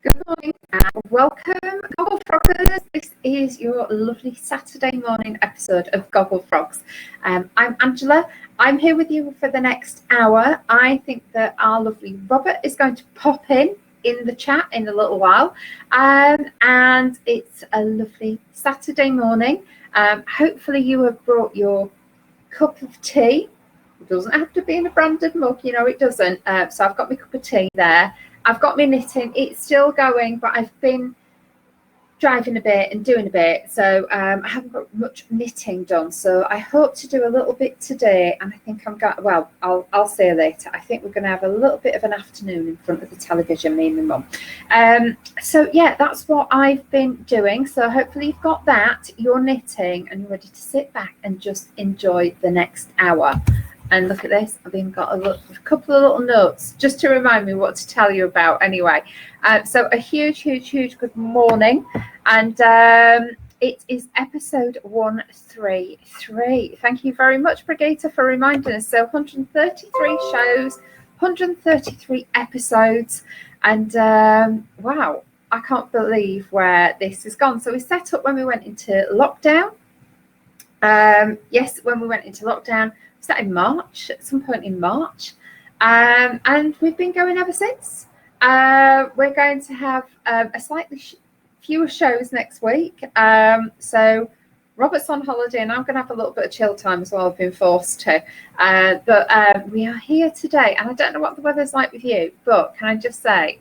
Good morning and welcome, Gogglefrogs. This is your lovely Saturday morning episode of Gogglefrogs. I'm Angela. I'm here with you for the next hour. I think that our lovely Robert is going to pop in the chat in a little while. And it's a lovely Saturday morning. Hopefully you have brought your cup of tea. It doesn't have to be in a branded mug, you know it doesn't. So I've got my cup of tea there. I've got my knitting. It's still going, but I've been driving a bit and doing a bit. So I haven't got much knitting done. So I hope to do a little bit today. And I think I'm going, well, I'll say later. I think we're going to have a little bit of an afternoon in front of the television, me and my mum. So yeah, that's what I've been doing. So hopefully you've got that, you're knitting and you're ready to sit back and just enjoy the next hour. And look at this, I've even got a couple of little notes just to remind me what to tell you about anyway. So a huge good morning. And it is episode 133. Thank you very much, Brigitte, for reminding us. So 133 shows, 133 episodes. And wow, I can't believe where this has gone. So we set up when we went into lockdown. Yes, when we went into lockdown. Was that in March, at some point in March? And we've been going ever since. We're going to have a slightly fewer shows next week. So Robert's on holiday and I'm going to have a little bit of chill time as well. I've been forced to. But we are here today. And I don't know what the weather's like with you, but can I just say,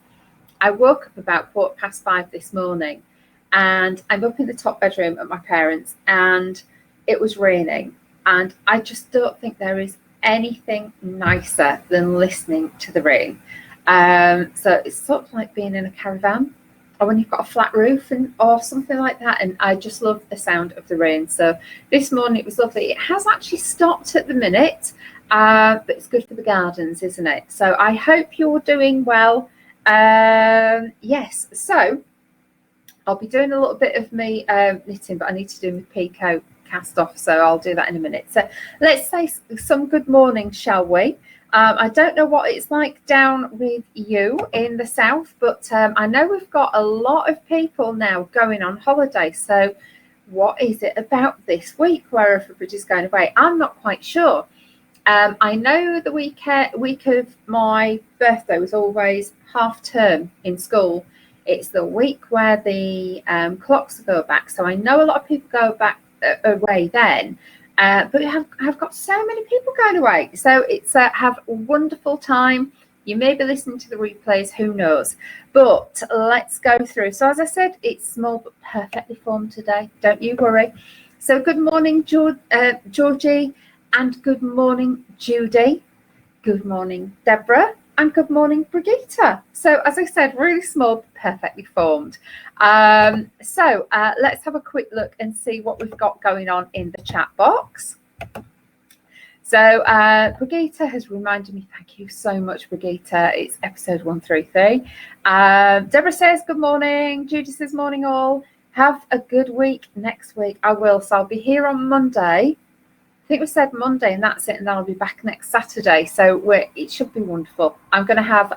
I woke up about 5:15 this morning and I'm up in the top bedroom at my parents' and it was raining. And I just don't think there is anything nicer than listening to the rain. So it's sort of like being in a caravan or when you've got a flat roof or something like that. And I just love the sound of the rain. So this morning it was lovely. It has actually stopped at the minute, but it's good for the gardens, isn't it? So I hope you're doing well. Yes, so I'll be doing a little bit of me knitting, but I need to do my Pico cast off, so I'll do that in a minute. So let's say some good morning, shall we? I don't know what it's like down with you in the south, but I know we've got a lot of people now going on holiday. So what is it about this week where everybody's going away? I'm not quite sure. I know the week of my birthday was always half term in school. It's the week where the clocks go back. So I know a lot of people go back away then, but we have got so many people going away. So it's have a wonderful time. You may be listening to the replays, who knows? But let's go through. So as I said, it's small but perfectly formed today. Don't you worry. So good morning, Georgie, and good morning, Judy. Good morning, Deborah. And good morning, Brigitte. So as I said, really small, perfectly formed. So let's have a quick look and see what we've got going on in the chat box. So Brigitte has reminded me, thank you so much, Brigitte. It's episode 133. Deborah says, good morning. Judy says, morning all. Have a good week next week. I will. So I'll be here on Monday. I think we said Monday and that's it, and then I'll be back next Saturday. So it should be wonderful. I'm going to have,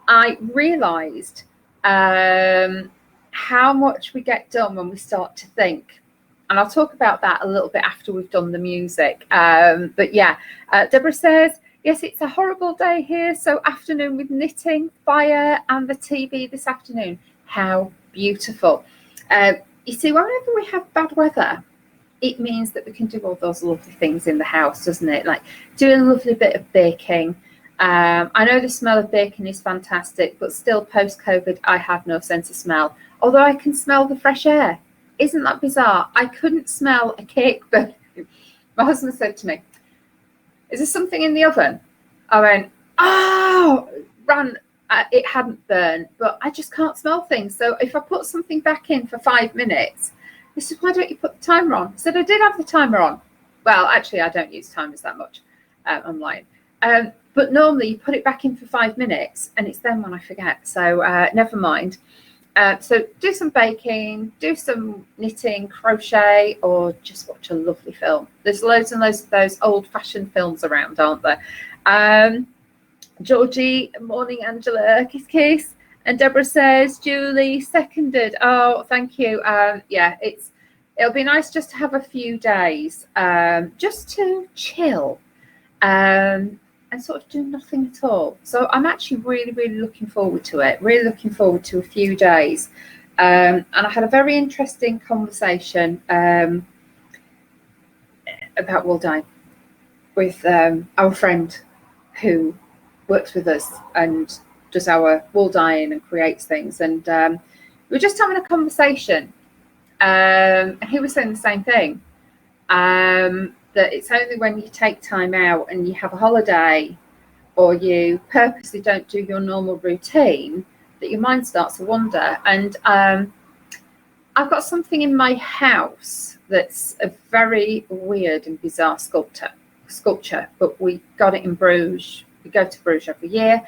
I realised how much we get done when we start to think. And I'll talk about that a little bit after we've done the music. But yeah, Deborah says, yes, it's a horrible day here. So afternoon with knitting, fire and the TV this afternoon. How beautiful. You see, whenever we have bad weather, it means that we can do all those lovely things in the house, doesn't it? Like doing a lovely bit of baking. I know the smell of baking is fantastic, but still post-COVID, I have no sense of smell. Although I can smell the fresh air. Isn't that bizarre? I couldn't smell a cake burning. My husband said to me, is there something in the oven? I went, oh, it hadn't burned, but I just can't smell things. So if I put something back in for 5 minutes, he said, why don't you put the timer on? I said, I did have the timer on. Well, actually, I don't use timers that much. I'm lying. But normally you put it back in for 5 minutes and it's then when I forget. So never mind. So do some baking, do some knitting, crochet, or just watch a lovely film. There's loads and loads of those old-fashioned films around, aren't there? Georgie, morning, Angela, kiss, kiss. And Deborah says, Julie, seconded. Oh, thank you. Yeah, it'll be nice just to have a few days just to chill and sort of do nothing at all. So I'm actually really, really looking forward to it. Really looking forward to a few days. And I had a very interesting conversation about wool dyeing with our friend who works with us and does our wool dyeing and creates things. And we were just having a conversation. And he was saying the same thing. That it's only when you take time out and you have a holiday or you purposely don't do your normal routine that your mind starts to wander. And I've got something in my house that's a very weird and bizarre sculpture, but we got it in Bruges. We go to Bruges every year.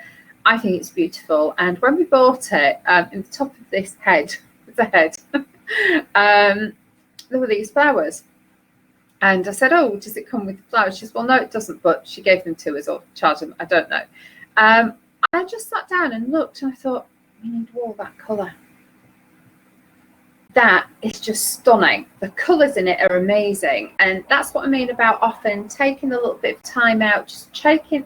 I think it's beautiful. And when we bought it, in the top of this head, the head, there were these flowers. And I said, oh, does it come with flowers? She says, well, no, it doesn't, but she gave them to us or charged them. I don't know. I just sat down and looked and I thought, we need all that colour. That is just stunning. The colours in it are amazing. And that's what I mean about often taking a little bit of time out, just changing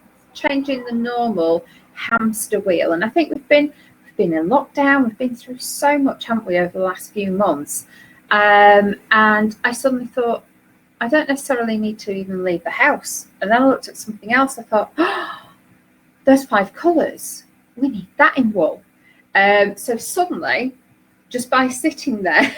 the normal hamster wheel. And I think we've been in lockdown. We've been through so much, haven't we, over the last few months. And I suddenly thought, I don't necessarily need to even leave the house. And then I looked at something else. I thought, oh, there's 5 colours. We need that in wool. So suddenly, just by sitting there,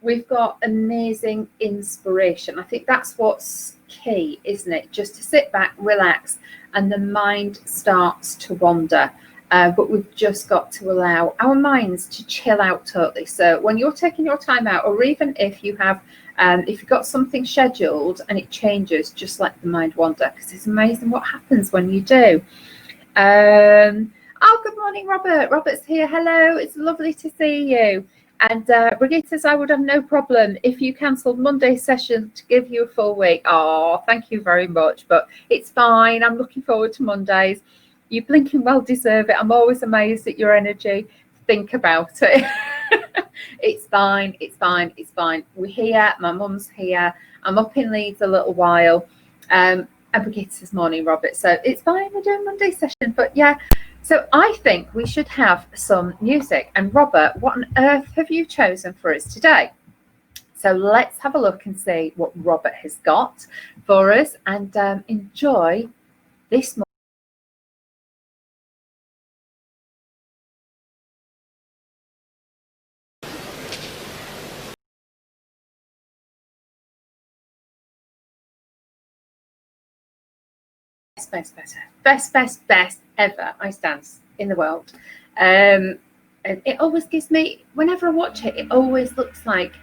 we've got amazing inspiration. I think that's what's key, isn't it? Just to sit back, relax, and the mind starts to wander. But we've just got to allow our minds to chill out totally. So when you're taking your time out, or even if you have, if you've got something scheduled and it changes, just let the mind wander, because it's amazing what happens when you do. Oh, good morning, Robert. Robert's here. Hello. It's lovely to see you. And Brigitte says, I would have no problem if you cancelled Monday's session to give you a full week. Oh, thank you very much. But it's fine. I'm looking forward to Mondays. You blinking well deserve it. I'm always amazed at your energy. Think about it. It's fine. It's fine. It's fine. We're here. My mum's here. I'm up in Leeds a little while. And Brigitte says, morning, Robert. So it's fine. We're doing Monday session. But yeah. So I think we should have some music. And Robert, what on earth have you chosen for us today? So let's have a look and see what Robert has got for us and enjoy this morning. Best ever ice dance in the world. And it always gives me, whenever I watch it, it always looks like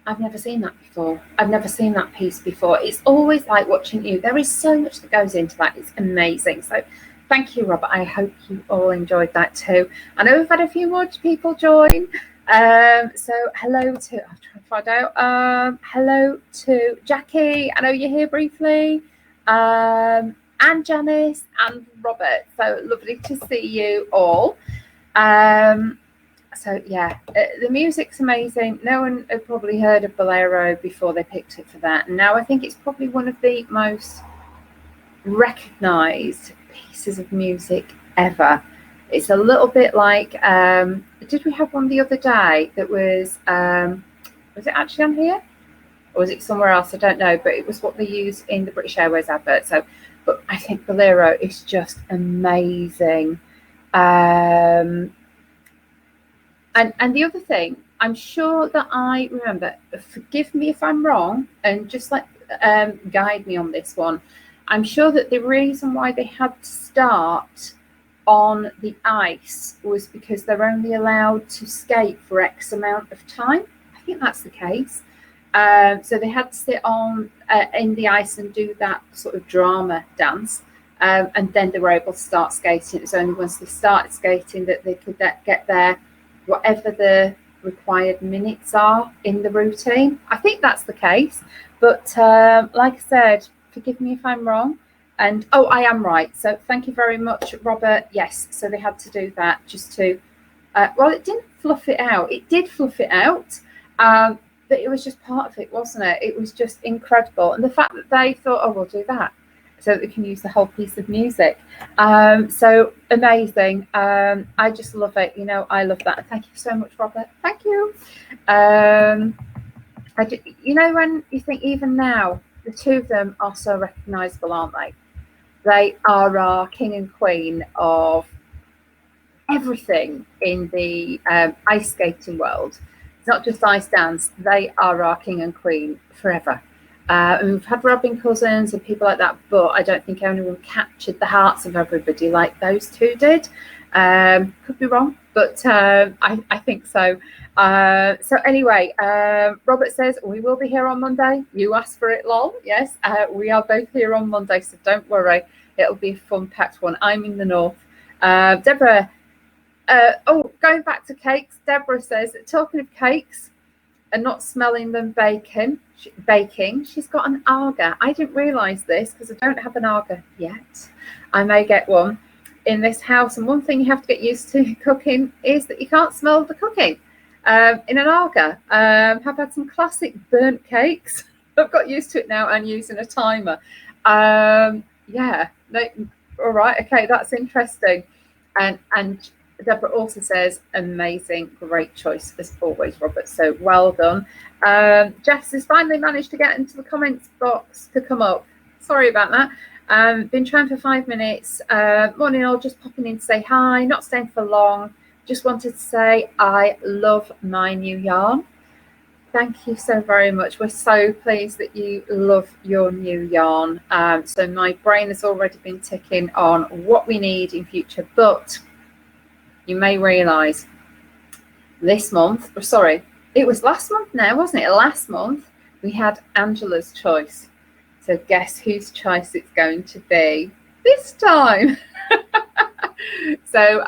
I've never seen that before. I've never seen that piece before. It's always like watching you. There is so much that goes into that. It's amazing. So thank you, Robert. I hope you all enjoyed that too. I know we've had a few more people join. So hello to, I'll try and find out. Hello to Jackie. I know you're here briefly. And Janice and Robert. So lovely to see you all. So yeah, the music's amazing. No one had probably heard of Bolero before they picked it for that. And now I think it's probably one of the most recognised pieces of music ever. It's a little bit like, did we have one the other day that was it actually on here? Or was it somewhere else? I don't know, but it was what they use in the British Airways advert. So, but I think Bolero is just amazing. And the other thing, I'm sure that I remember, forgive me if I'm wrong, and just like guide me on this one. I'm sure that the reason why they had to start on the ice was because they're only allowed to skate for X amount of time. I think that's the case. So they had to sit on in the ice and do that sort of drama dance. And then they were able to start skating. It was only once they started skating that they could get their, whatever the required minutes are in the routine. I think that's the case. But like I said, forgive me if I'm wrong. And oh, I am right. So thank you very much, Robert. Yes, so they had to do that just to, well, it didn't fluff it out. It did fluff it out, but it was just part of it, wasn't it? It was just incredible. And the fact that they thought, oh, we'll do that so that we can use the whole piece of music. So amazing. I just love it. You know, I love that. Thank you so much, Robert. Thank you. You know, when you think even now, the two of them are so recognisable, aren't they? They are our king and queen of everything in the ice skating world. It's not just ice dance. They are our king and queen forever. And we've had Robin Cousins and people like that, but I don't think anyone captured the hearts of everybody like those two did. Could be wrong, but I think so. So anyway, Robert says, we will be here on Monday. You asked for it, lol. Yes, we are both here on Monday, so don't worry. It'll be a fun-packed one. I'm in the north. Deborah, going back to cakes, Deborah says, talking of cakes and not smelling them baking, she's got an Aga. I didn't realise this because I don't have an Aga yet. I may get one in this house. And one thing you have to get used to cooking is that you can't smell the cooking in an Aga. I've had some classic burnt cakes. I've got used to it now and using a timer. Yeah, no, all right, okay, that's interesting. And Deborah also says, amazing, great choice as always, Robert. So well done. Jess has finally managed to get into the comments box to come up. Sorry about that. Been trying for 5 minutes. Morning all, just popping in to say hi, not staying for long. Just wanted to say I love my new yarn. Thank you so very much. We're so pleased that you love your new yarn. So my brain has already been ticking on what we need in future, but you may realise this month, or sorry, it was last month now, wasn't it? Last month we had Angela's choice. So guess whose choice it's going to be this time? So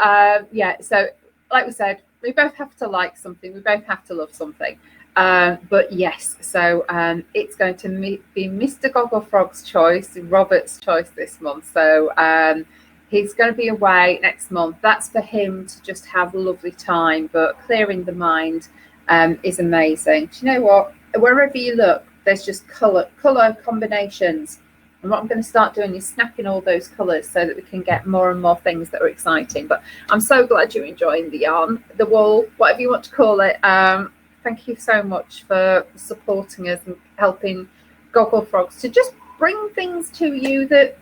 yeah, so like we said, we both have to like something, we both have to love something. But yes, so it's going to be Mr. Gogglefrog's choice, Robert's choice this month. So he's going to be away next month. That's for him to just have a lovely time, but clearing the mind is amazing. Do you know what? Wherever you look, there's just colour combinations. And what I'm going to start doing is snapping all those colours so that we can get more and more things that are exciting. But I'm so glad you're enjoying the yarn, the wool, whatever you want to call it. Thank you so much for supporting us and helping Gogglefrogs to just bring things to you that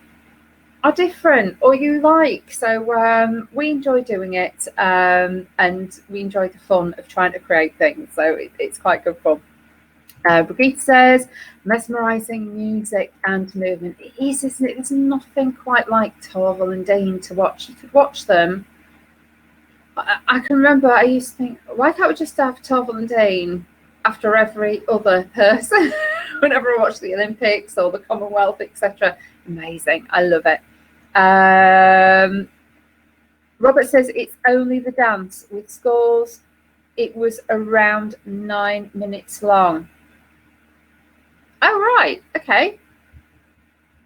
are different or you like. So we enjoy doing it and we enjoy the fun of trying to create things. So it's quite good fun. Brigitte says, mesmerising music and movement. It is, isn't it? There's nothing quite like Torval and Dean to watch. You could watch them. I can remember I used to think, why can't we just have Torval and Dean after every other person? Whenever I watch the Olympics or the Commonwealth, etc. Amazing. I love it. Robert says it's only the dance with scores. It was around 9 minutes long. Oh, right. Okay.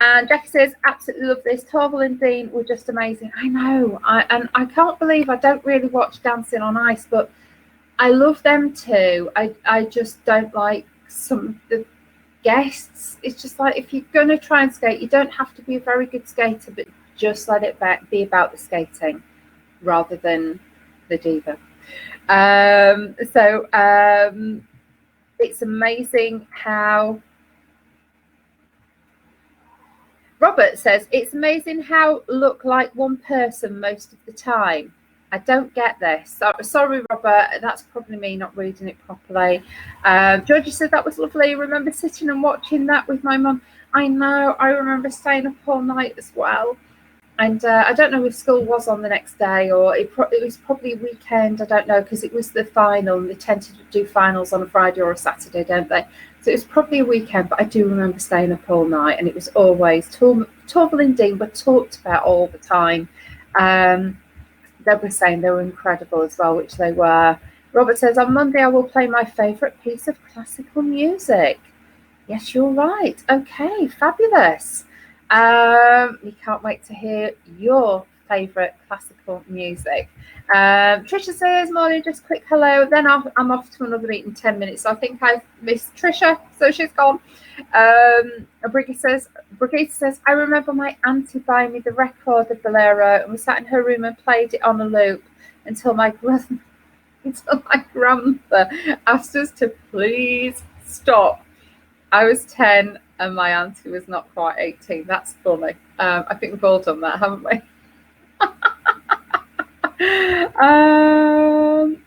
And Jackie says, absolutely love this. Torval and Dean were just amazing. I know. And I can't believe I don't really watch Dancing on Ice, but I love them too. I just don't like some of the guests. It's just like, if you're going to try and skate, you don't have to be a very good skater, but just let it be about the skating rather than the diva. It's amazing how... Robert says, it's amazing how look like one person most of the time. I don't get this. Sorry, Robert, that's probably me not reading it properly. Georgie said that was lovely. I remember sitting and watching that with my mum. I know, I remember staying up all night as well. And I don't know if school was on the next day or it was probably weekend. I don't know, because it was the final and they tend to do finals on a Friday or a Saturday, don't they? So it was probably a weekend, but I do remember staying up all night, and it was always Torval and Dean were talked about all the time. They were saying they were incredible as well, which they were. Robert says, on Monday I will play my favourite piece of classical music. Yes, you're right. Okay, fabulous. We can't wait to hear your favourite classical music. Trisha says, morning, just quick hello. Then I'm off to another meeting in 10 minutes. So I think I've missed Trisha, so she's gone. Brigitte says, I remember my auntie buying me the record of Bolero, and we sat in her room and played it on a loop until my grandmother asked us to please stop. I was 10 and my auntie was not quite 18. That's funny. I think we've all done that, haven't we?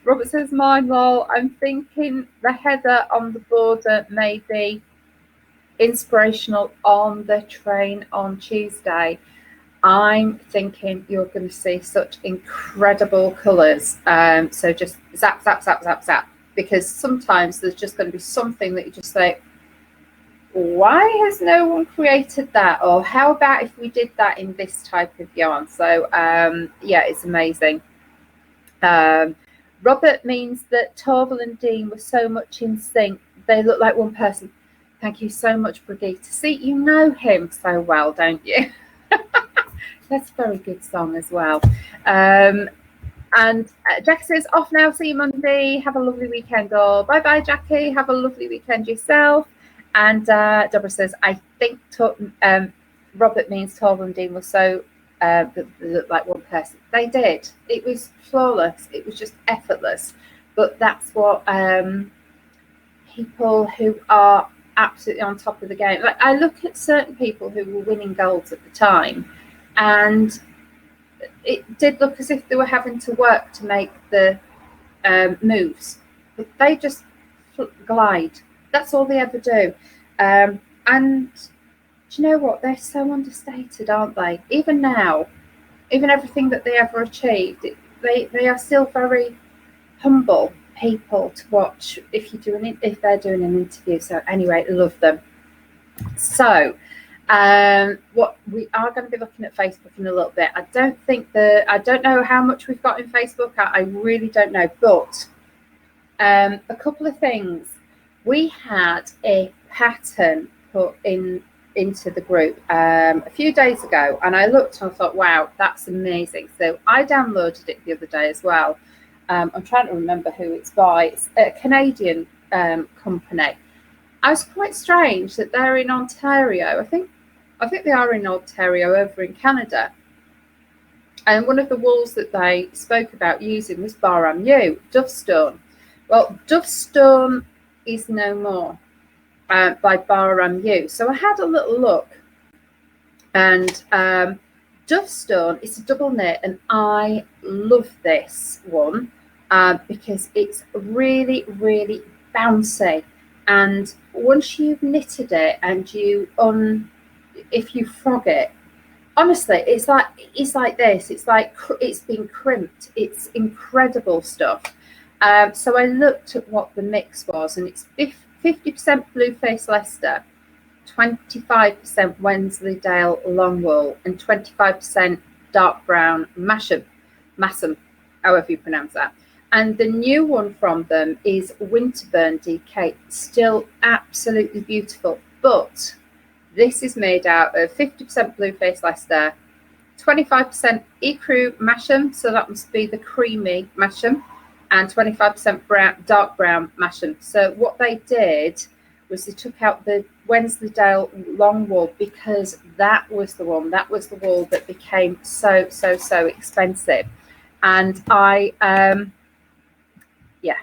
Robert says, mine, lol. I'm thinking the heather on the border may be inspirational on the train on Tuesday. I'm thinking you're going to see such incredible colours. So just zap, zap, zap, zap, zap. Because sometimes there's just going to be something that you just say, why has no one created that? Or how about if we did that in this type of yarn? So yeah, it's amazing. Robert means that Torval and Dean were so much in sync. They look like one person. Thank you so much, Brigitte. See, you know him so well, don't you? That's a very good song as well. And Jackie says, off now, see you Monday. Have a lovely weekend all. Bye-bye, Jackie. Have a lovely weekend yourself. And Deborah says, I think Robert means Torval and Dean were so looked like one person. They did. It was flawless. It was just effortless. But that's what people who are absolutely on top of the game. Like, I look at certain people who were winning golds at the time, and it did look as if they were having to work to make the moves. But they just glide. That's all they ever do. And do you know what? They're so understated, aren't they? Even now, even everything that they ever achieved, they are still very humble people to watch if they're doing an interview. So anyway, love them. So what we are going to be looking at Facebook in a little bit. I don't know how much we've got in Facebook. I really don't know, but a couple of things. We had a pattern put into the group a few days ago, and I looked and I thought, wow, that's amazing. So I downloaded it the other day as well. I'm trying to remember who it's by. It's a Canadian company. I was quite strange that they're in Ontario. I think they are in Ontario over in Canada. And one of the wools that they spoke about using was Barham U, Dovestone. Well, Dovestone is no more by Barham U. So I had a little look, and Dovestone is a double knit, and I love this one because it's really, really bouncy. And once you've knitted it and if you frog it, honestly, it's like this. It's like it's been crimped. It's incredible stuff. So I looked at what the mix was, and it's 50% Blueface Leicester, 25% Wensleydale long wool, and 25% dark brown Masham, however you pronounce that. And the new one from them is Winterburn DK, still absolutely beautiful. But this is made out of 50% Blueface Leicester, 25% Ecru Masham, so that must be the creamy Masham, and 25% dark brown Masham. So what they did was they took out the Wensleydale long wool because that was the wool that became so expensive. And yeah.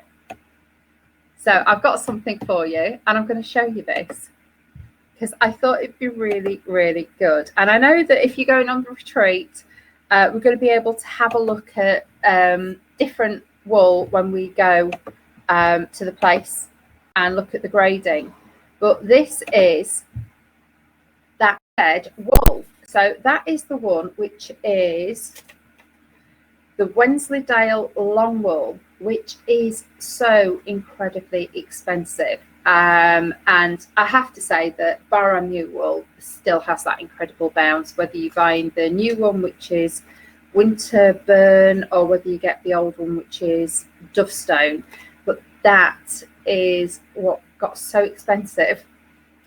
So I've got something for you, and I'm going to show you this because I thought it'd be really, really good. And I know that if you're going on the retreat, we're going to be able to have a look at different wool when we go to the place and look at the grading. But this is that red wool. So that is the one which is the Wensleydale long wool, which is so incredibly expensive. And I have to say that Barham U wool still has that incredible bounce, whether you're buying the new one, which is Winterburn, or whether you get the old one, which is Dovestone. But that is what got so expensive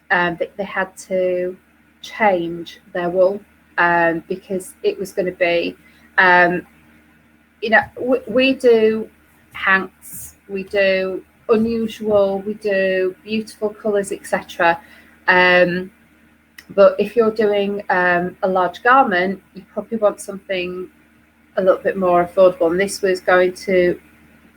that they had to change their wool, because it was going to be, we do hanks, we do unusual, we do beautiful colours, etc. But if you're doing a large garment, you probably want something a little bit more affordable, and this was going to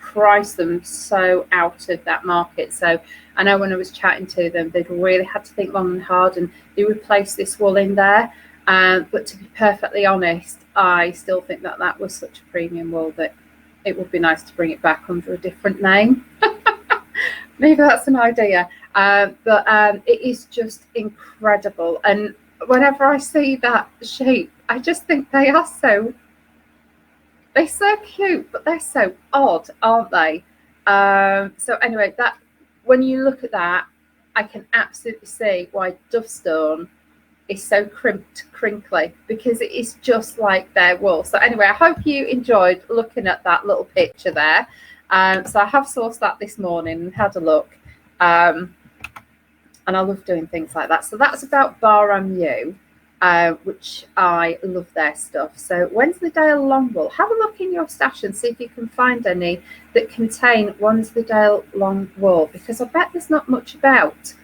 price them so out of that market. So I know when I was chatting to them, they'd really had to think long and hard, and they replaced this wool in there. But to be perfectly honest, I still think that was such a premium wool that it would be nice to bring it back under a different name. Maybe that's an idea. But it is just incredible. And whenever I see that shape, I just think they're so cute, but they're so odd, aren't they? So anyway, that when you look at that, I can absolutely see why Dovestone is so crinkly, because it is just like their wool. So anyway, I hope you enjoyed looking at that little picture there. So I have sourced that this morning and had a look, and I love doing things like that. So that's about Bar-Am-U, which I love their stuff. So Wensleydale long wool, have a look in your stash and see if you can find any that contain Wensleydale long wool, because I bet there's not much about.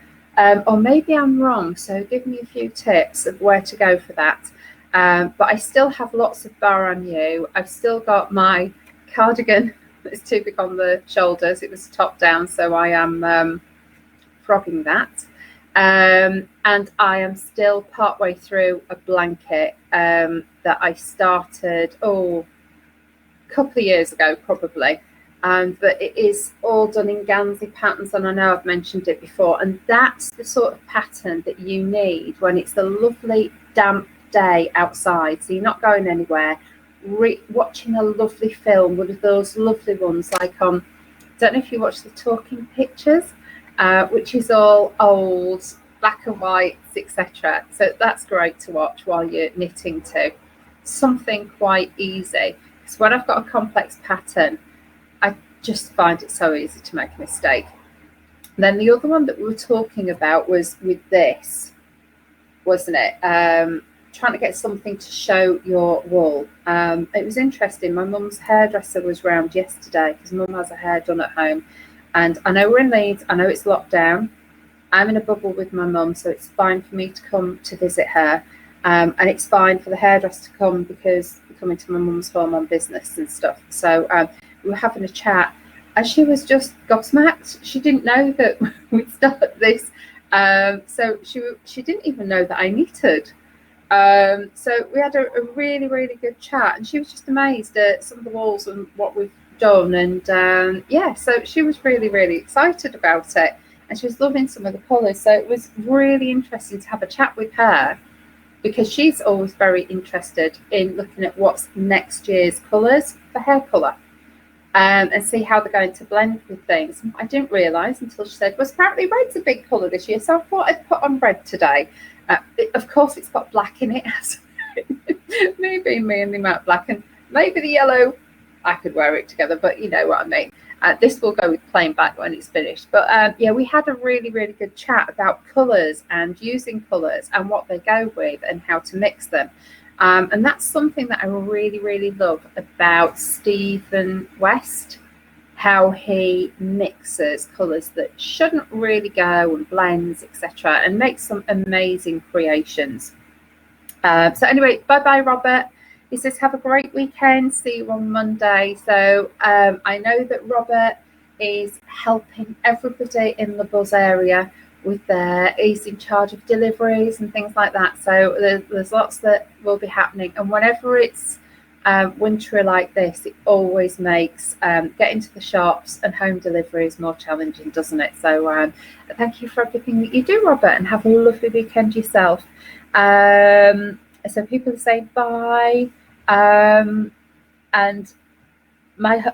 Or maybe I'm wrong, so give me a few tips of where to go for that. But I still have lots of Bar-Am-U. I've still got my cardigan that's too big on the shoulders. It was top down, so I am frogging that. And I am still partway through a blanket that I started a couple of years ago probably. But it is all done in Gansey patterns, and I know I've mentioned it before, and that's the sort of pattern that you need when it's a lovely damp day outside, so you're not going anywhere, watching a lovely film, one of those lovely ones like I don't know if you watch the Talking Pictures, which is all old black and whites, etc. So that's great to watch while you're knitting too. Something quite easy, because when I've got a complex pattern, I just find it so easy to make a mistake. And then the other one that we were talking about was with this, wasn't it? Trying to get something to show your wool. It was interesting. My mum's hairdresser was round yesterday, because mum has her hair done at home. And I know we're in Leeds. I know it's locked down. I'm in a bubble with my mum, so it's fine for me to come to visit her. And it's fine for the hairdresser to come, because we're coming to my mum's home on business and stuff. So we were having a chat, and she was just gobsmacked. She didn't know that we'd started this. So she didn't even know that I knitted. So we had a really, really good chat, and she was just amazed at some of the walls and what we've done. And yeah, so she was really, really excited about it, and she was loving some of the colours. So it was really interesting to have a chat with her, because she's always very interested in looking at what's next year's colours for hair colour, and see how they're going to blend with things. I didn't realise until she said, well, apparently red's a big colour this year, so I thought I'd put on red today. Of course, it's got black in it. Maybe me and the amount of black, and maybe the yellow, I could wear it together, but you know what I mean. This will go with plain black when it's finished. But yeah, we had a really, really good chat about colours and using colours and what they go with and how to mix them. And that's something that I really, really love about Stephen West, how he mixes colours that shouldn't really go and blends, etc., and makes some amazing creations. So anyway, bye-bye, Robert. He says, have a great weekend. See you on Monday. So I know that Robert is helping everybody in the Buzz area with he's in charge of deliveries and things like that. So there's lots that will be happening. And whenever it's wintry like this, it always makes getting to the shops and home deliveries more challenging, doesn't it? So thank you for everything that you do, Robert, and have a lovely weekend yourself. So people are saying bye. And my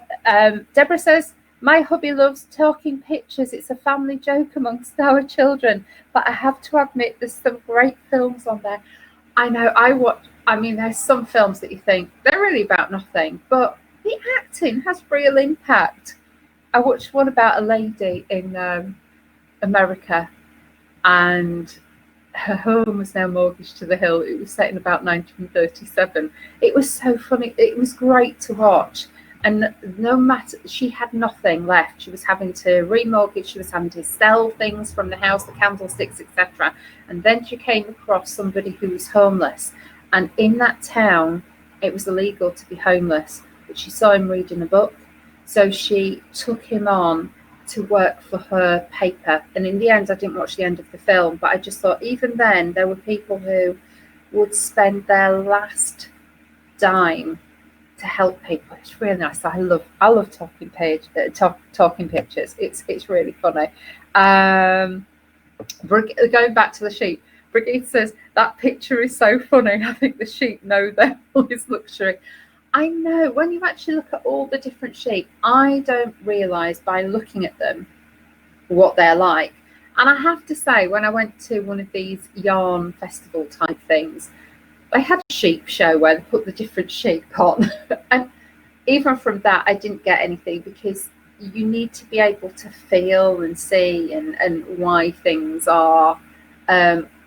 Deborah says, my hubby loves Talking Pictures. It's a family joke amongst our children, but I have to admit there's some great films on there. I know, I mean, there's some films that you think they're really about nothing, but the acting has real impact. I watched one about a lady in America, and her home was now mortgaged to the hill. It was set in about 1937. It was so funny. It was great to watch. And no matter, she had nothing left. She was having to remortgage. She was having to sell things from the house, the candlesticks, etc. And then she came across somebody who was homeless. And in that town, it was illegal to be homeless. But she saw him reading a book. So she took him on to work for her paper. And in the end, I didn't watch the end of the film, but I just thought even then there were people who would spend their last dime to help people. It's really nice. I love talking pictures. It's really funny. Going back to the sheep, Brigitte says that picture is so funny. I think the sheep know their is luxury. I know, when you actually look at all the different sheep, I don't realise by looking at them what they're like. And I have to say, when I went to one of these yarn festival type things, they had a sheep show where they put the different sheep on. And even from that, I didn't get anything, because you need to be able to feel and see and why things are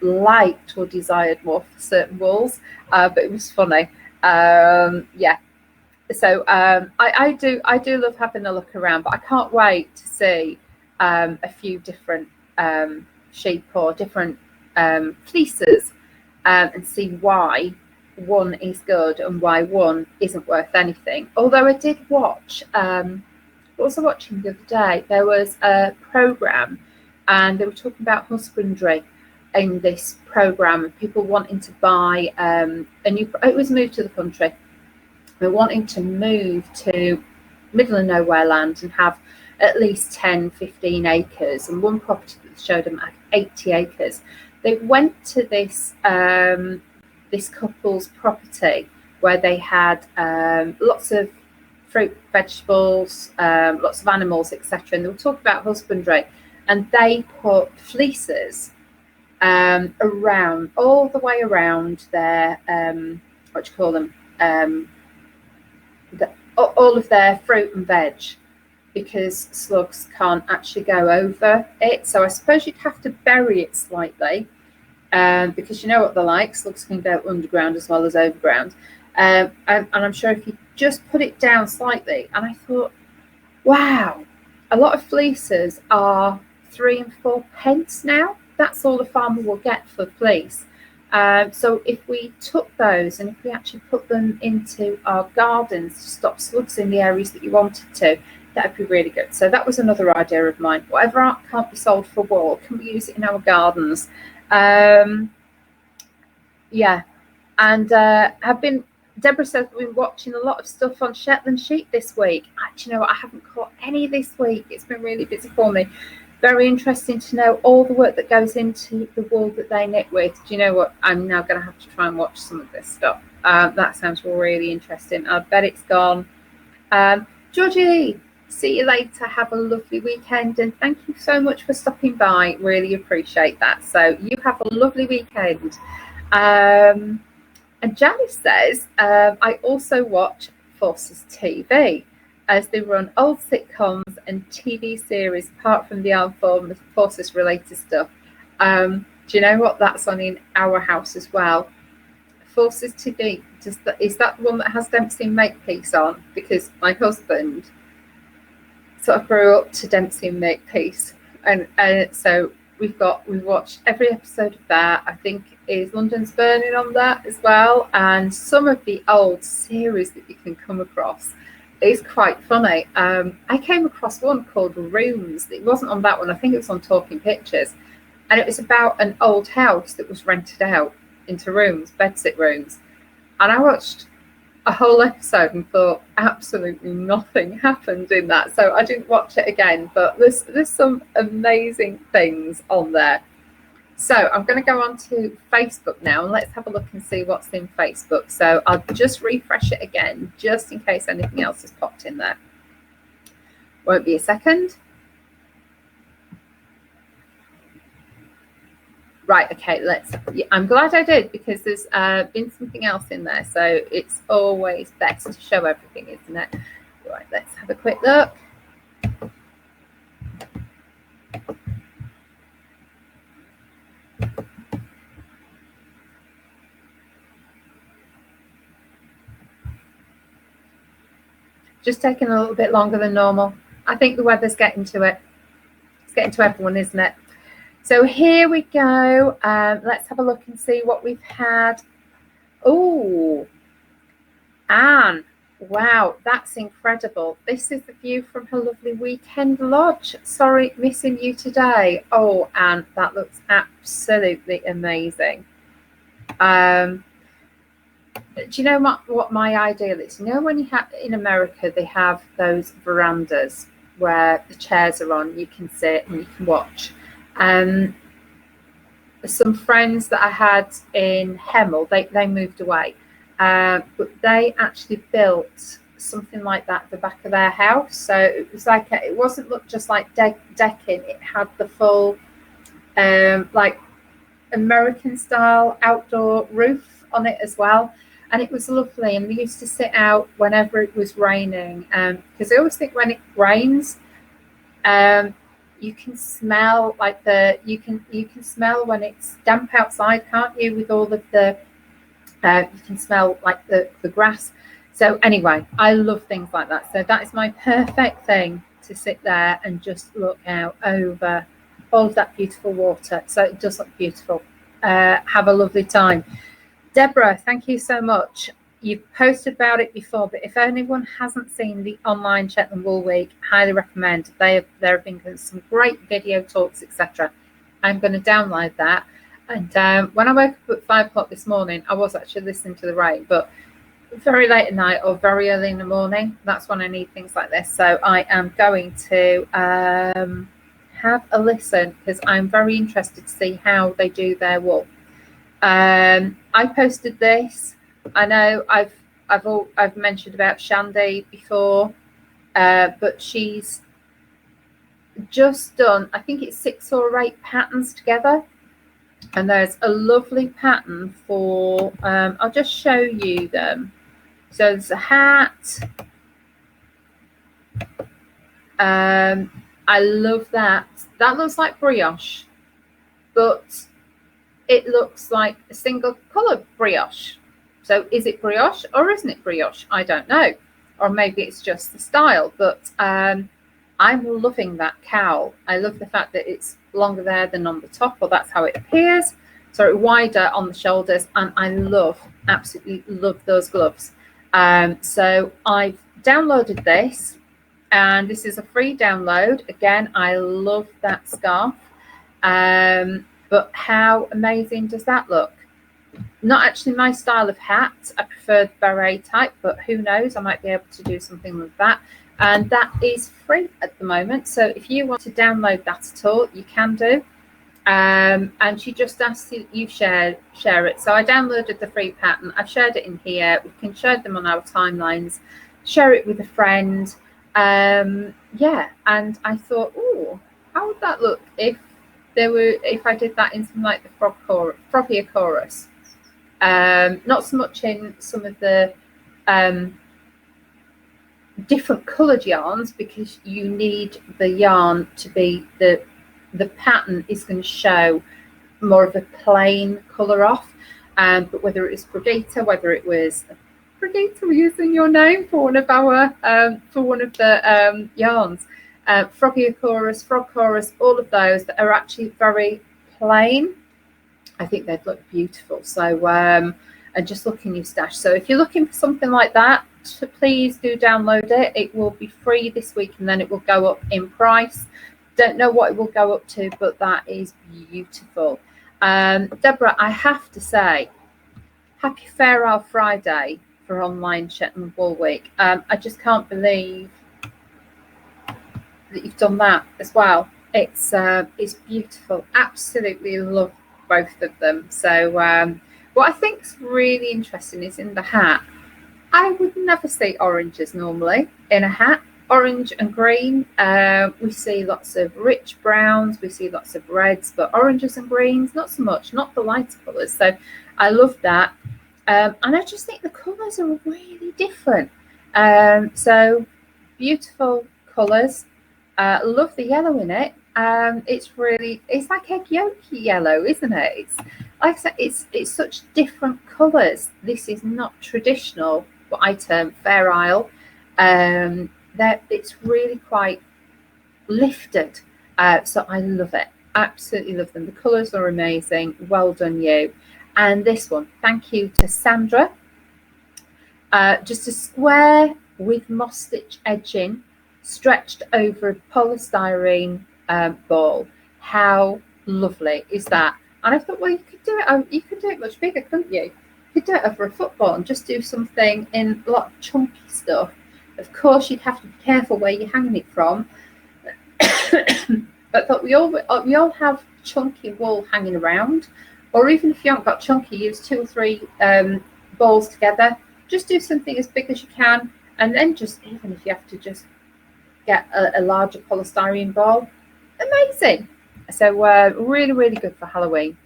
liked or desired more for certain walls. But it was funny. Yeah. So I do love having a look around, but I can't wait to see a few different sheep or different fleeces, and see why one is good and why one isn't worth anything. Although I did watch, what was I watching the other day? There was a program, and they were talking about husbandry in this program, and people wanting to buy it was moved to the country. They're wanting to move to middle of nowhere land and have at least 10, 15 acres. And one property that showed them had 80 acres. They went to this this couple's property where they had lots of fruit, vegetables, lots of animals, etc. And they were talking about husbandry, and they put fleeces around, all the way around their what do you call them, all of their fruit and veg, because slugs can't actually go over it. So I suppose you'd have to bury it slightly, because you know what they're like. Slugs can go underground as well as overground. And I'm sure if you just put it down slightly, and I thought, wow, a lot of fleeces are 3 and 4 pence now. That's all the farmer will get for fleece. So if we took those and if we actually put them into our gardens to stop slugs in the areas that you wanted to, that would be really good. So that was another idea of mine. Whatever art can't be sold for wool, can we use it in our gardens? Yeah. And Deborah says we've been watching a lot of stuff on Shetland sheep this week. Actually, you know what? I haven't caught any this week. It's been really busy for me. Very interesting to know all the work that goes into the wool that they knit with. Do you know what? I'm now going to have to try and watch some of this stuff. That sounds really interesting. I bet it's gone. Georgie, see you later. Have a lovely weekend, and thank you so much for stopping by. Really appreciate that. So you have a lovely weekend. And Janice says, I also watch Forces TV, as they run old sitcoms and TV series apart from the armed forces related stuff. Do you know what? That's on in our house as well. Forces TV, is that the one that has Dempsey and Makepeace on? Because my husband sort of grew up to Dempsey and Makepeace, and so we've watched every episode of that. I think is London's Burning on that as well, and some of the old series that you can come across. It's quite funny. I came across one called Rooms. It wasn't on that one. I think it was on Talking Pictures. And it was about an old house that was rented out into rooms, bedsit rooms. And I watched a whole episode and thought absolutely nothing happened in that. So I didn't watch it again. But there's some amazing things on there. So I'm going to go on to Facebook now, and let's have a look and see what's in Facebook. So I'll just refresh it again, just in case anything else has popped in there. Won't be a second. Right, okay, I'm glad I did, because there's been something else in there. So it's always best to show everything, isn't it? Right, let's have a quick look. just taking a little bit longer than normal. I think the weather's getting to it. It's getting to everyone, isn't it? So here we go. Let's have a look and see what we've had. Oh, Anne. Wow, that's incredible. This is the view from her lovely weekend lodge. Sorry, missing you today. Oh, Anne, that looks absolutely amazing. Do you know what my ideal is? You know, when you have in America, they have those verandas where the chairs are on, you can sit and you can watch. Some friends that I had in Hemel, they moved away. But they actually built something like that at the back of their house. So it was like it wasn't just like decking. It had the full like American style outdoor roof on it as well, and it was lovely. And we used to sit out whenever it was raining, because I always think when it rains, you can smell like you can smell when it's damp outside, can't you? With all of the you can smell like the grass. So anyway, I love things like that. So that is my perfect thing, to sit there and just look out over all of that beautiful water. So it does look beautiful. Have a lovely time. Deborah, thank you so much. You've posted about it before, but if anyone hasn't seen the online Shetland Wool Week, highly recommend. There have been some great video talks, etc. I'm going to download that. And when I woke up at 5 o'clock this morning, I was actually listening to the rain, but very late at night or very early in the morning, that's when I need things like this. So I am going to have a listen, because I'm very interested to see how they do their wool. I posted this. I know I've mentioned about Shandy before, but she's just done, I think it's 6 or 8 patterns together. And there's a lovely pattern for, I'll just show you them. So there's a hat. I love that. That looks like brioche, but it looks like a single colour brioche. So is it brioche or isn't it brioche? I don't know. Or maybe it's just the style, but I'm loving that cowl. I love the fact that it's longer there than on the top, or that's how it appears. So wider on the shoulders, and I absolutely love those gloves. So I've downloaded this, and this is a free download. Again, I love that scarf. But how amazing does that look? Not actually my style of hat. I prefer the beret type, but who knows, I might be able to do something with that. And that is free at the moment. So if you want to download that at all, you can do. And she just asks you share it. So I downloaded the free pattern. I've shared it in here. We can share them on our timelines. Share it with a friend. Yeah. And I thought, oh, how would that look if I did that in something like the Froggier Chorus? Not so much in some of the different coloured yarns, because you need the yarn to be the pattern is going to show more of a plain colour off. But whether it was Perdita, whether it was Perdita, we're using your name for one of our yarns, Froggier Chorus, Frog Chorus, all of those that are actually very plain, I think they'd look beautiful. So and just look in your stash. So if you're looking for something like that, please do download it. It will be free this week, and then it will go up in price. Don't know what it will go up to, but that is beautiful. Deborah, I have to say, happy Fair Isle Friday for online Shetland Wool Week. I just can't believe that you've done that as well. It's beautiful. Absolutely love both of them. So what I think is really interesting is in the hat. I would never see oranges normally in a hat. Orange and green. We see lots of rich browns. We see lots of reds, but oranges and greens, not so much. Not the lighter colours. So I love that. And I just think the colours are really different. So beautiful colours. Love the yellow in it. It's like egg yolk yellow, isn't it? It's like I said, it's such different colours. This is not traditional, what I term Fair Isle. It's really quite lifted, so I love it. Absolutely love them. The colours are amazing. Well done, you. And this one, thank you to Sandra. Just a square with moss stitch edging stretched over a polystyrene ball. How lovely is that? And I thought, well, you could do it much bigger, couldn't you? You could do it over a football and just do something in a lot of chunky stuff. Of course, you'd have to be careful where you're hanging it from. But I thought we all have chunky wool hanging around, or even if you haven't got chunky, use 2 or 3 balls together. Just do something as big as you can, and then just, even if you have to just get a larger polystyrene ball, amazing. So really, really good for Halloween.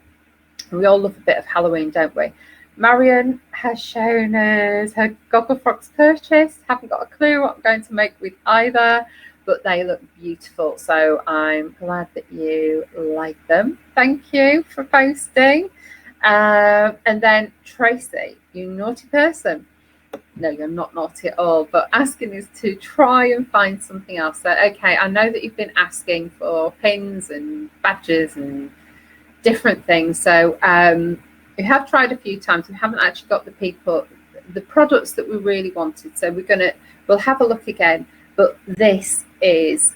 We all love a bit of Halloween, don't we? Marion has shown us her Gogglefrogs purchase. Haven't got a clue what I'm going to make with either, but they look beautiful. So I'm glad that you like them. Thank you for posting. And then Tracy, you naughty person. No, you're not naughty at all, but asking us to try and find something else. So, okay, I know that you've been asking for pins and badges and different things. So we have tried a few times. We haven't actually got the products that we really wanted. So we'll have a look again. But this is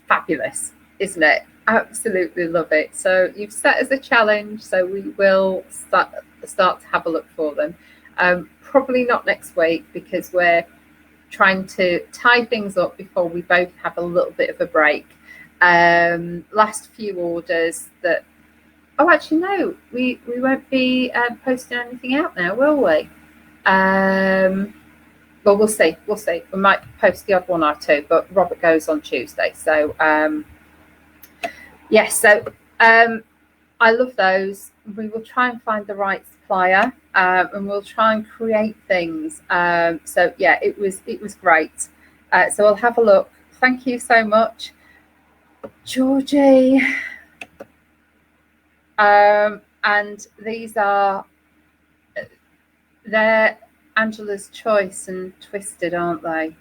fabulous, isn't it? Absolutely love it. So you've set us a challenge, so we will start to have a look for them. Probably not next week, because we're trying to tie things up before we both have a little bit of a break. Last few orders that, oh, actually no, we won't be posting anything out now, will we? Well, we'll see. We might post the odd one or two, but Robert goes on Tuesday. So yes, so I love those. We will try and find the right supplier, and we'll try and create things. So yeah, it was great. So I'll have a look. Thank you so much, Georgie. And these are they're Angela's Choice and Twisted, aren't they?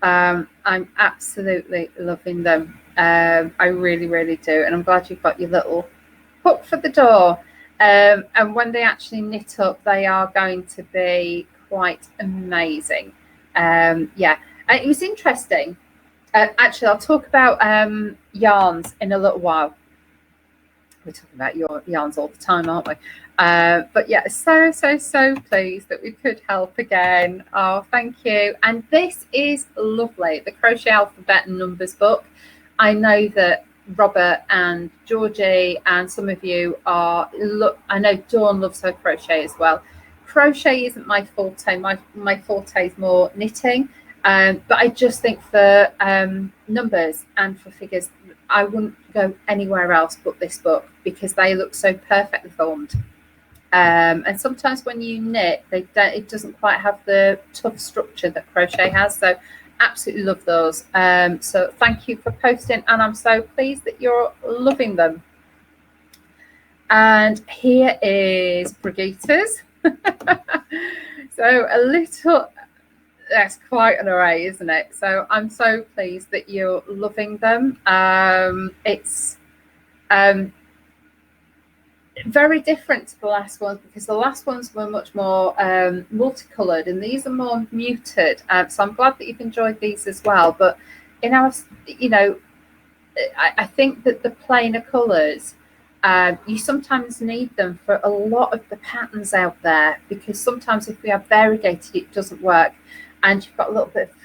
I'm absolutely loving them. I really, really do. And I'm glad you've got your little hook for the door. And when they actually knit up, they are going to be quite amazing. Yeah, and it was interesting. Actually, I'll talk about yarns in a little while. We're talking about yarns all the time, aren't we? But yeah, so pleased that we could help again. Oh, thank you. And this is lovely, the Crochet Alphabet and Numbers book. I know that Robert and Georgie and some of you I know Dawn loves her crochet as well. Crochet isn't my forte. My forte is more knitting. But I just think for numbers and for figures, I wouldn't go anywhere else but this book, because they look so perfectly formed. And sometimes when you knit, it doesn't quite have the tough structure that crochet has. So absolutely love those. So thank you for posting, and I'm so pleased that you're loving them. And here is Brigitta's. So a little, that's quite an array, isn't it? So I'm so pleased that you're loving them. It's very different to the last ones, because the last ones were much more multicolored, and these are more muted. So I'm glad that you've enjoyed these as well. But in our, I think that the plainer colors, you sometimes need them for a lot of the patterns out there, because sometimes if we have variegated, it doesn't work. And you've got a little bit of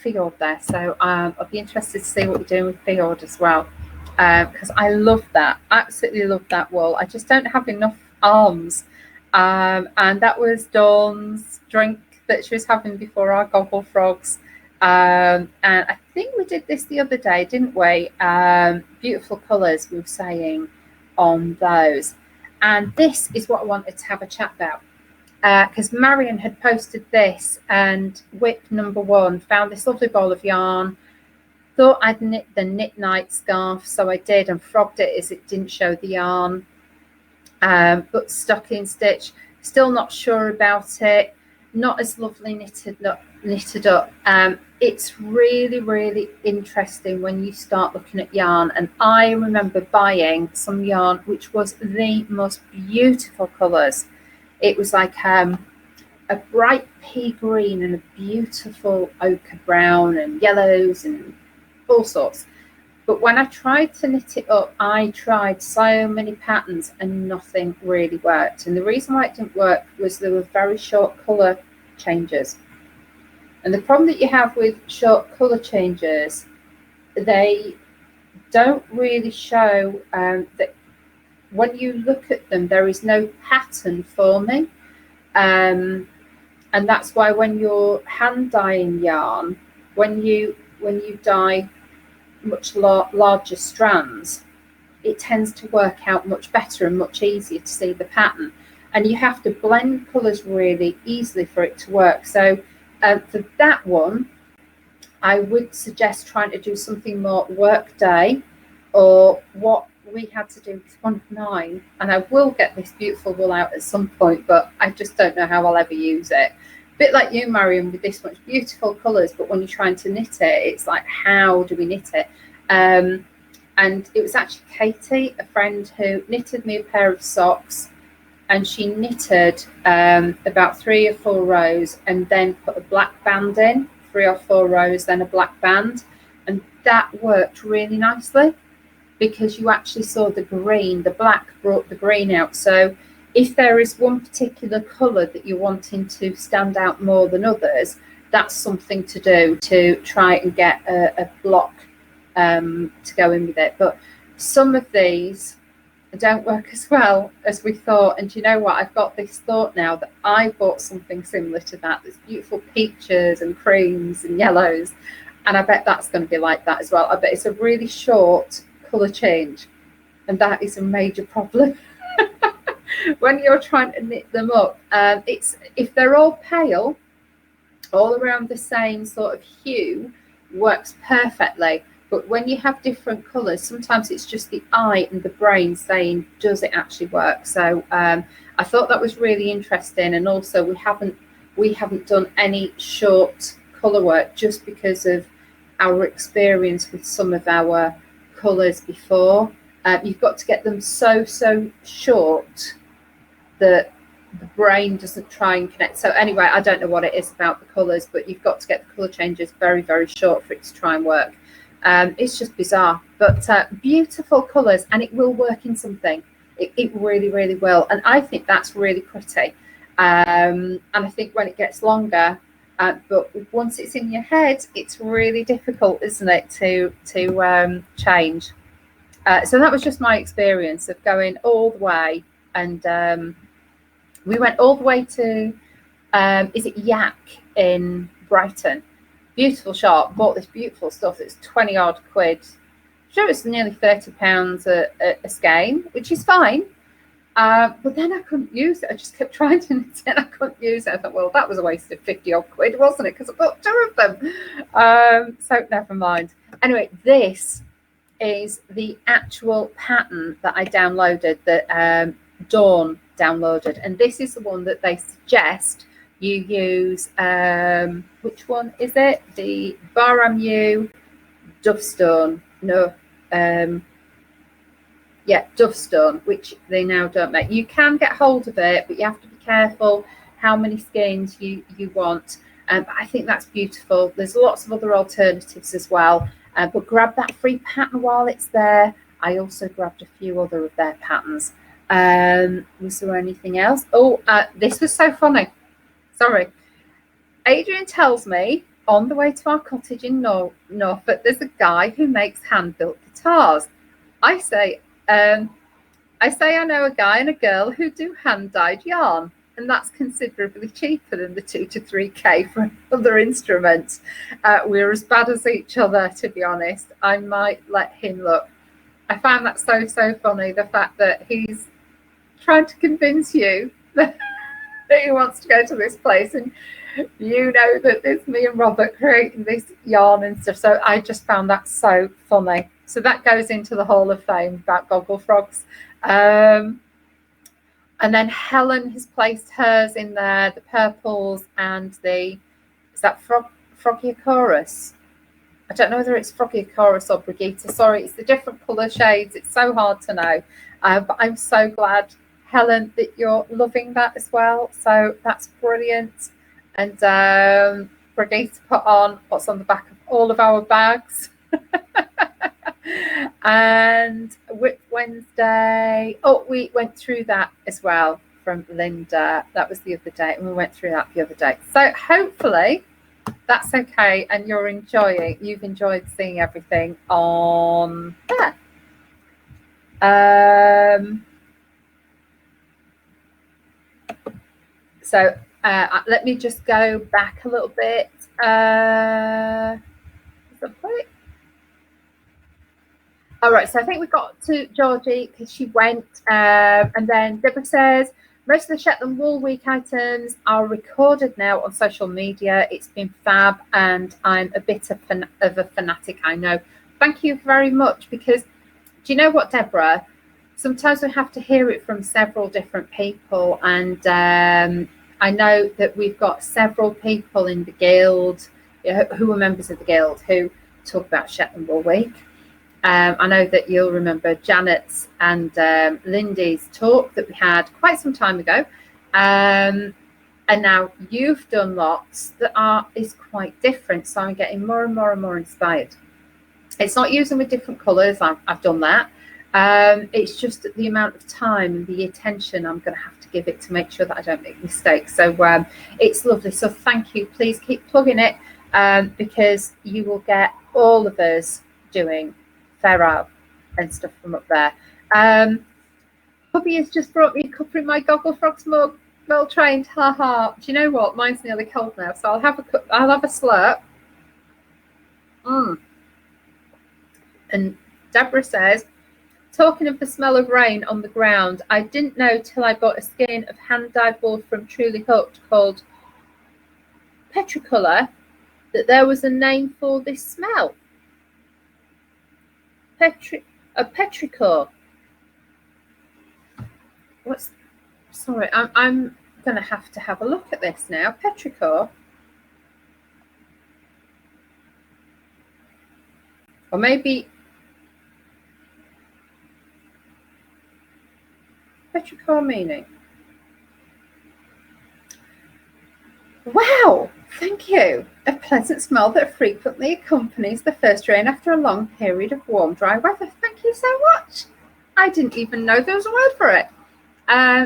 fjord there. So I'll be interested to see what you're doing with fjord as well. Because I love that, absolutely love that wool. I just don't have enough arms. And that was Dawn's drink that she was having before our Gogglefrogs. And I think we did this the other day, didn't we? Beautiful colours, we were saying on those. And this is what I wanted to have a chat about. Because Marion had posted this, and Whip number 1 found this lovely ball of yarn. Thought I'd knit the Knit Night scarf, so I did, and frogged it as it didn't show the yarn. But stocking stitch, still not sure about it. Not as lovely knitted. Look, knitted up. It's really, really interesting when you start looking at yarn. And I remember buying some yarn which was the most beautiful colours. It was like a bright pea green and a beautiful ochre brown and yellows and all sorts. But when I tried to knit it up, I tried so many patterns and nothing really worked. And the reason why it didn't work was there were very short colour changes. And the problem that you have with short colour changes, they don't really show that when you look at them, there is no pattern forming. And that's why when you're hand dyeing yarn, when you dye much larger strands, it tends to work out much better and much easier to see the pattern. And you have to blend colours really easily for it to work. So for that one, I would suggest trying to do something more workday, or what we had to do with one of mine. And I will get this beautiful wool out at some point, but I just don't know how I'll ever use it. A bit like you, Marion, with this much beautiful colours, but when you're trying to knit it, it's like, how do we knit it? And it was actually Katie, a friend, who knitted me a pair of socks, and she knitted about 3 or 4 rows and then put a black band in, 3 or 4 rows, then a black band. And that worked really nicely because you actually saw the green, the black brought the green out. So if there is one particular colour that you're wanting to stand out more than others, that's something to do, to try and get a block to go in with it. But some of these don't work as well as we thought. And you know what, I've got this thought now that I bought something similar to that. There's beautiful peaches and creams and yellows, and I bet that's going to be like that as well. I bet it's a really short colour change, and that is a major problem when you're trying to knit them up. It's, if they're all pale, all around the same sort of hue, works perfectly. But when you have different colours, sometimes it's just the eye and the brain saying, does it actually work? So I thought that was really interesting. And also we haven't done any short colour work just because of our experience with some of our colours before. You've got to get them so short that the brain doesn't try and connect. So anyway, I don't know what it is about the colours, but you've got to get the colour changes very short for it to try and work. It's just bizarre, but beautiful colours, and it will work in something. It really will, and I think that's really pretty. And I think when it gets longer, but once it's in your head, it's really difficult, isn't it, to change. So that was just my experience of going all the way, and we went all the way to is it Yak in Brighton. Beautiful shop, bought this beautiful stuff. It's 20 odd quid. I'm sure it's nearly £30 a skein, which is fine. But then I couldn't use it. I just kept trying to knit it and I couldn't use it. I thought, well, that was a waste of 50 odd quid, wasn't it? Because I bought 2 of them. So never mind. Anyway, this is the actual pattern that I downloaded, that Dawn downloaded. And this is the one that they suggest you use. Which one is it? The Baramu Dovestone. No, yeah, Dovestone, which they now don't make. You can get hold of it, but you have to be careful how many skeins you want. I think that's beautiful. There's lots of other alternatives as well, but grab that free pattern while it's there. I also grabbed a few other of their patterns. Was there anything else? Oh, this was so funny. Sorry. Adrian tells me on the way to our cottage in Norfolk, there's a guy who makes hand-built guitars. I say I know a guy and a girl who do hand-dyed yarn, and that's considerably cheaper than the 2 to 3K for other instruments. We're as bad as each other, to be honest. I might let him look. I found that so funny, the fact that he's trying to convince you that he wants to go to this place, and you know that it's me and Robert creating this yarn and stuff. So I just found that so funny. So that goes into the Hall of Fame about Gogglefrogs. And then Helen has placed hers in there, the purples and the Is that Frogiochorus? I don't know whether it's Frogiochorus or Brigitte. Sorry, it's the different colour shades. It's so hard to know. But I'm so glad, Helen, that you're loving that as well. So that's brilliant. And Brigitte put on what's on the back of all of our bags. And Whip Wednesday. Oh, we went through that as well from Linda. That was the other day. And we went through that the other day. So hopefully that's okay, and you've enjoyed seeing everything on there. So let me just go back a little bit. All right, so I think we got to Georgie because she went, and then Deborah says, most of the Shetland Wool Week items are recorded now on social media. It's been fab, and I'm a bit of a fanatic, I know. Thank you very much, because do you know what, Deborah? Sometimes we have to hear it from several different people, and I know that we've got several people in the guild who are members of the guild who talk about Shetland Wool Week. I know that you'll remember Janet's and Lindy's talk that we had quite some time ago. And now you've done lots that is quite different. So I'm getting more and more and more inspired. It's not using with different colours. I've done that. It's just the amount of time and the attention I'm going to have to give it to make sure that I don't make mistakes. So it's lovely. So thank you. Please keep plugging it because you will get all of us doing Ferro and stuff from up there. Hubby has just brought me a cup in my Gogglefrogs mug. Well trained, haha. Do you know what? Mine's nearly cold now, so I'll have a slurp. And Deborah says, talking of the smell of rain on the ground, I didn't know till I bought a skein of hand-dyed wool from Truly Hooked called Petricolor that there was a name for this smell. Petrichor. Sorry, I'm going to have a look at this now. Petrichor. Or maybe Petrichor meaning. Wow, thank you. A pleasant smell that frequently accompanies the first rain after a long period of warm, dry weather. Thank you so much. I didn't even know there was a word for it.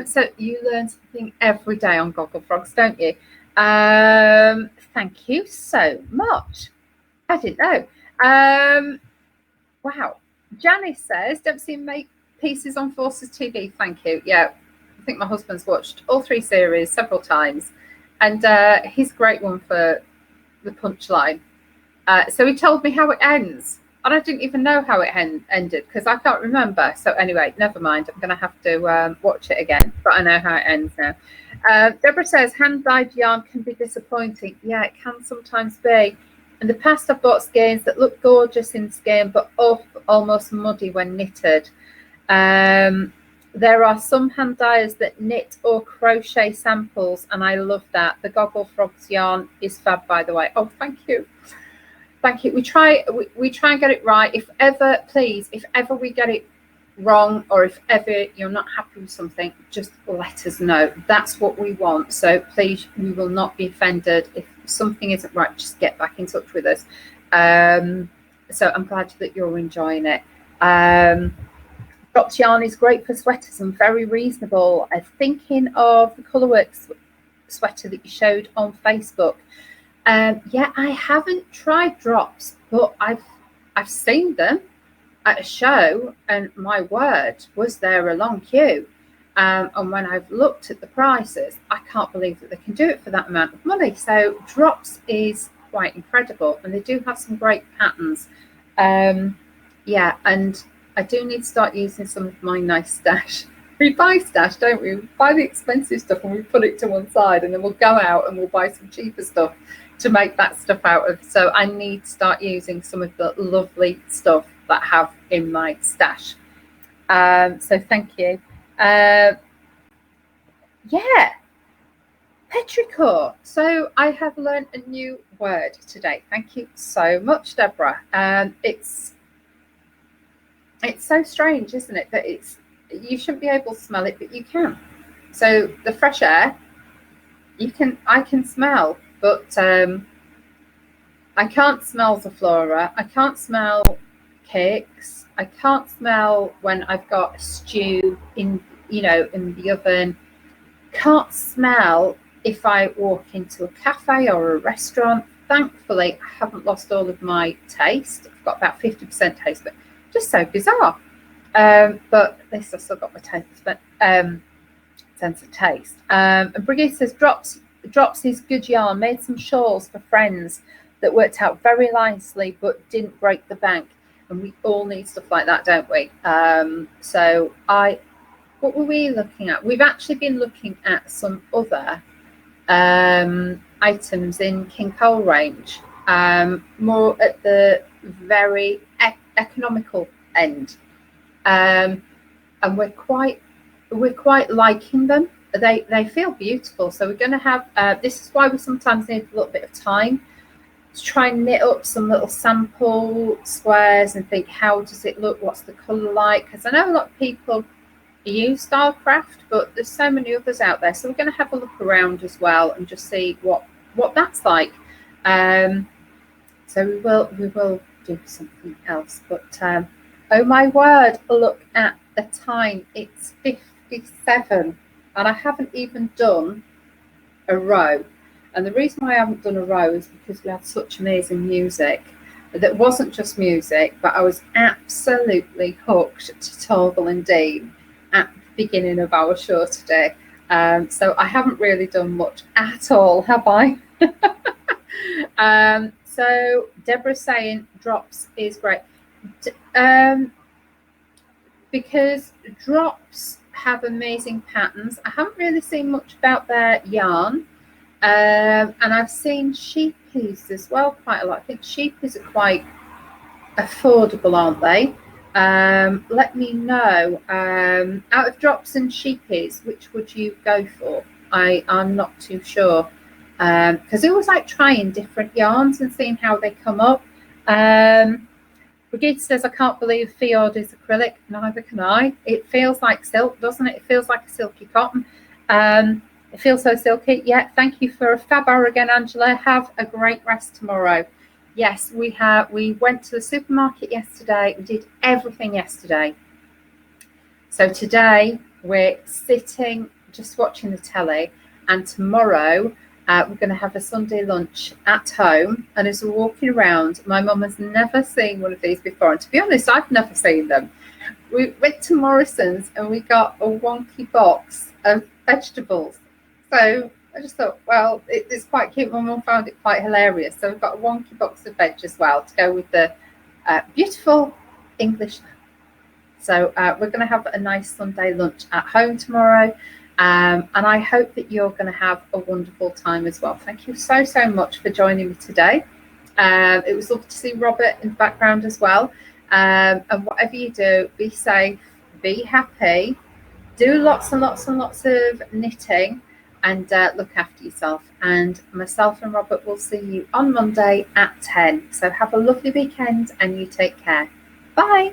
So you learn something every day on Gogglefrogs, don't you? Thank you so much. I didn't know. Wow. Janice says, Dempsey make pieces on Forces TV. Thank you. Yeah, I think my husband's watched all 3 series several times. And he's a great one for the punchline. So he told me how it ends. And I didn't even know how it ended because I can't remember. So anyway, never mind. I'm going to have to watch it again. But I know how it ends now. Deborah says, hand-dyed yarn can be disappointing. Yeah, it can sometimes be. In the past, I've bought skeins that look gorgeous in skein, but almost muddy when knitted. There are some hand dyers that knit or crochet samples, and I love that. The Gogglefrogs yarn is fab, by the way. Oh, thank you. Thank you. We try and get it right. If ever we get it wrong, or if ever you're not happy with something, just let us know. That's what we want. So please, we will not be offended. If something isn't right, just get back in touch with us. So I'm glad that you're enjoying it. Dropped yarn is great for sweaters and very reasonable. Thinking of the Colourworks sweater that you showed on Facebook. Yeah, I haven't tried drops, but I've seen them at a show, and my word, was there a long queue. And when I've looked at the prices, I can't believe that they can do it for that amount of money. So drops is quite incredible, and they do have some great patterns. Yeah, and I do need to start using some of my nice stash. We buy stash, don't we? We buy the expensive stuff and we put it to one side, and then we'll go out and we'll buy some cheaper stuff to make that stuff out of. So I need to start using some of the lovely stuff that I have in my stash. So thank you. Yeah, Petrichor. So I have learned a new word today. Thank you so much, Deborah. It's so strange, isn't it, that you shouldn't be able to smell it, but you can. So the fresh air, I can smell, but I can't smell the flora. I can't smell cakes. I can't smell when I've got a stew in the oven. Can't smell if I walk into a cafe or a restaurant. Thankfully, I haven't lost all of my taste. I've got about 50% taste, but just so bizarre. But at least I've still got my taste, sense of taste. And Brigitte says, drops his good yarn, made some shawls for friends that worked out very nicely but didn't break the bank. And we all need stuff like that, don't we? What were we looking at? We've actually been looking at some other items in King Cole range, more at the very economical end, and we're quite liking them. They feel beautiful, so we're going to have this is why we sometimes need a little bit of time to try and knit up some little sample squares and think, how does it look, what's the color like? Because I know a lot of people use Stylecraft, but there's so many others out there, so we're going to have a look around as well and just see what that's like. So we will do something else, but oh my word, look at the time, it's 57 and I haven't even done a row. And the reason why I haven't done a row is because we had such amazing music that wasn't just music, but I was absolutely hooked to Torval and Dean at the beginning of our show today. So I haven't really done much at all, have I? So Deborah's saying drops is great. Because drops have amazing patterns. I haven't really seen much about their yarn. And I've seen sheepies as well quite a lot. I think sheepies are quite affordable, aren't they? Let me know, out of drops and sheepies, which would you go for? I'm not too sure, because it was like trying different yarns and seeing how they come up. Brigitte says, I can't believe Fjord is acrylic. Neither can I. It feels like silk, doesn't it? It feels like a silky cotton. It feels so silky. Yeah, thank you for a fab hour again, Angela. Have a great rest tomorrow. Yes, we went to the supermarket yesterday. We did everything yesterday. So today we're sitting, just watching the telly, and tomorrow we're going to have a Sunday lunch at home. And as we're walking around, my mum has never seen one of these before. And to be honest, I've never seen them. We went to Morrison's and we got a wonky box of vegetables. So I just thought, well, it's quite cute. My mum found it quite hilarious. So we've got a wonky box of veg as well to go with the beautiful English. So we're going to have a nice Sunday lunch at home tomorrow. And I hope that you're going to have a wonderful time as well. Thank you so much for joining me today. It was lovely to see Robert in the background as well. And whatever you do, be safe, be happy, do lots and lots and lots of knitting, and look after yourself. And myself and Robert will see you on Monday at 10. So have a lovely weekend and you take care. Bye.